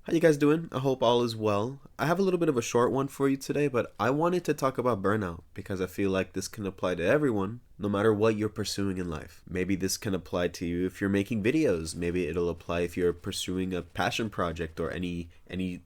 How you guys doing? I hope all is well. I have a little bit of a short one for you today, but I wanted to talk about burnout because I feel like this can apply to everyone, no matter what you're pursuing in life. Maybe this can apply to you if you're making videos. Maybe it'll apply if you're pursuing a passion project or any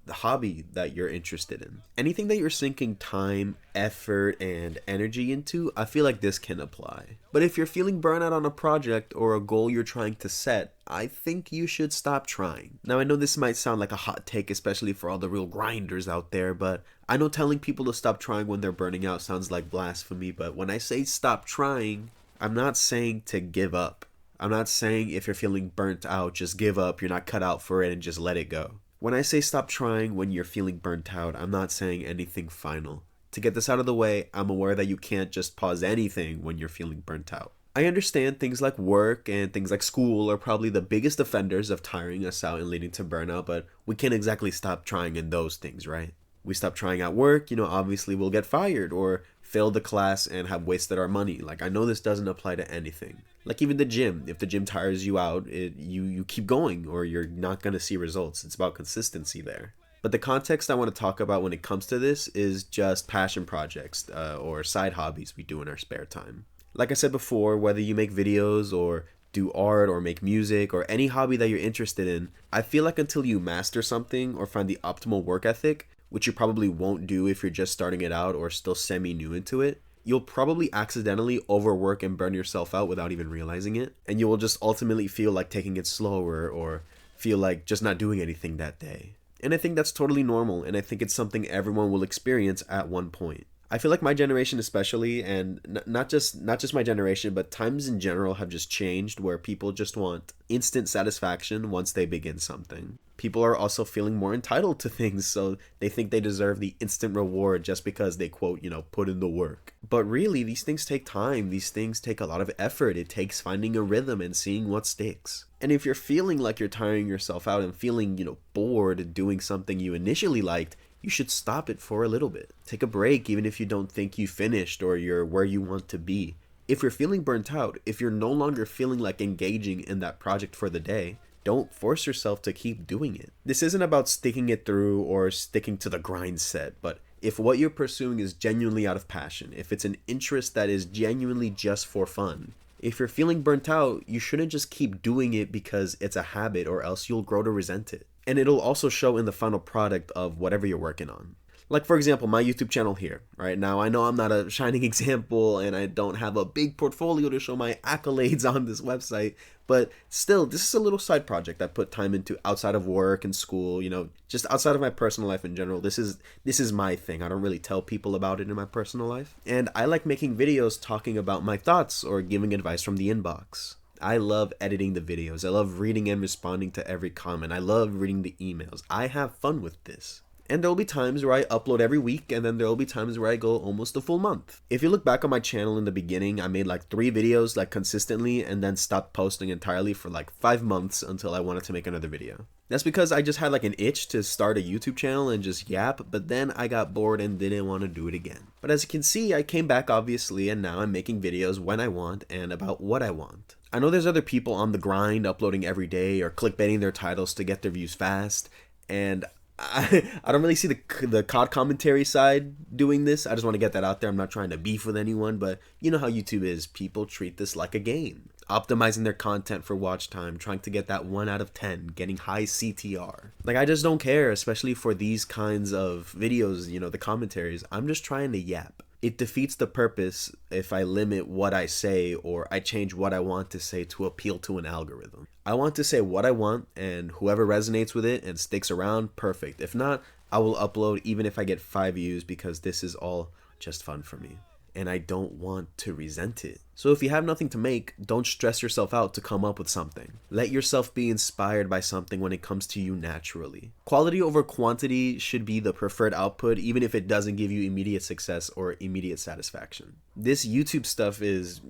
hobby that you're interested in. Anything that you're sinking time, effort, and energy into, I feel like this can apply. But if you're feeling burnout on a project or a goal you're trying to set, I think you should stop trying. Now, I know this might sound like a hot take, especially for all the real grinders out there, but I know telling people to stop trying when they're burning out sounds like blasphemy, but when I say stop trying, I'm not saying to give up. I'm not saying if you're feeling burnt out, just give up, you're not cut out for it, and just let it go. When I say stop trying when you're feeling burnt out, I'm not saying anything final. To get this out of the way, I'm aware that you can't just pause anything when you're feeling burnt out. I understand things like work and things like school are probably the biggest offenders of tiring us out and leading to burnout, but we can't exactly stop trying in those things, right? We stop trying at work, obviously we'll get fired or fail the class and have wasted our money. Like, I know this doesn't apply to anything. Like even the gym, if the gym tires you out, you keep going or you're not going to see results. It's about consistency there. But the context I want to talk about when it comes to this is just passion projects or side hobbies we do in our spare time. Like I said before, whether you make videos or do art or make music or any hobby that you're interested in, I feel like until you master something or find the optimal work ethic, which you probably won't do if you're just starting it out or still semi-new into it, you'll probably accidentally overwork and burn yourself out without even realizing it. And you will just ultimately feel like taking it slower or feel like just not doing anything that day. And I think that's totally normal, and I think it's something everyone will experience at one point. I feel like my generation especially, and not just my generation, but times in general have just changed where people just want instant satisfaction once they begin something. People are also feeling more entitled to things, so they think they deserve the instant reward just because they quote, put in the work. But really, these things take time. These things take a lot of effort. It takes finding a rhythm and seeing what sticks. And if you're feeling like you're tiring yourself out and feeling, bored doing something you initially liked, you should stop it for a little bit. Take a break even if you don't think you finished or you're where you want to be. If you're feeling burnt out, if you're no longer feeling like engaging in that project for the day, don't force yourself to keep doing it. This isn't about sticking it through or sticking to the grind set, but if what you're pursuing is genuinely out of passion, if it's an interest that is genuinely just for fun, if you're feeling burnt out, you shouldn't just keep doing it because it's a habit or else you'll grow to resent it. And it'll also show in the final product of whatever you're working on. Like, for example, my YouTube channel here, right? Now, I know I'm not a shining example and I don't have a big portfolio to show my accolades on this website, but still, this is a little side project I put time into outside of work and school, just outside of my personal life in general. This is my thing. I don't really tell people about it in my personal life. And I like making videos talking about my thoughts or giving advice from the inbox. I love editing the videos. I love reading and responding to every comment. I love reading the emails. I have fun with this. And there'll be times where I upload every week, and then there'll be times where I go almost a full month. If you look back on my channel in the beginning, I made like 3 videos like consistently and then stopped posting entirely for like 5 months until I wanted to make another video. That's because I just had like an itch to start a YouTube channel and just yap, but then I got bored and didn't want to do it again. But as you can see, I came back obviously, and now I'm making videos when I want and about what I want. I know there's other people on the grind uploading every day or clickbaiting their titles to get their views fast, and I don't really see the COD commentary side doing this. I just want to get that out there. I'm not trying to beef with anyone, but you know how YouTube is. People treat this like a game. Optimizing their content for watch time, trying to get that 1 out of 10, getting high CTR. Like, I just don't care, especially for these kinds of videos, the commentaries. I'm just trying to yap. It defeats the purpose if I limit what I say or I change what I want to say to appeal to an algorithm. I want to say what I want, and whoever resonates with it and sticks around, perfect. If not, I will upload even if I get 5 views because this is all just fun for me. And I don't want to resent it. So if you have nothing to make, don't stress yourself out to come up with something. Let yourself be inspired by something when it comes to you naturally. Quality over quantity should be the preferred output, even if it doesn't give you immediate success or immediate satisfaction. This YouTube stuff is,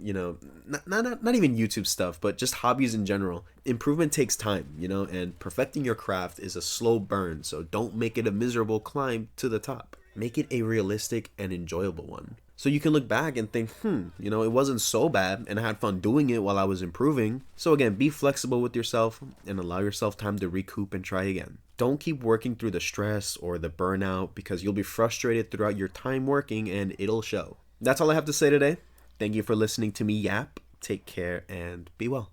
not even YouTube stuff, but just hobbies in general. Improvement takes time, and perfecting your craft is a slow burn, so don't make it a miserable climb to the top. Make it a realistic and enjoyable one. So you can look back and think, it wasn't so bad and I had fun doing it while I was improving. So again, be flexible with yourself and allow yourself time to recoup and try again. Don't keep working through the stress or the burnout because you'll be frustrated throughout your time working and it'll show. That's all I have to say today. Thank you for listening to me yap. Take care and be well.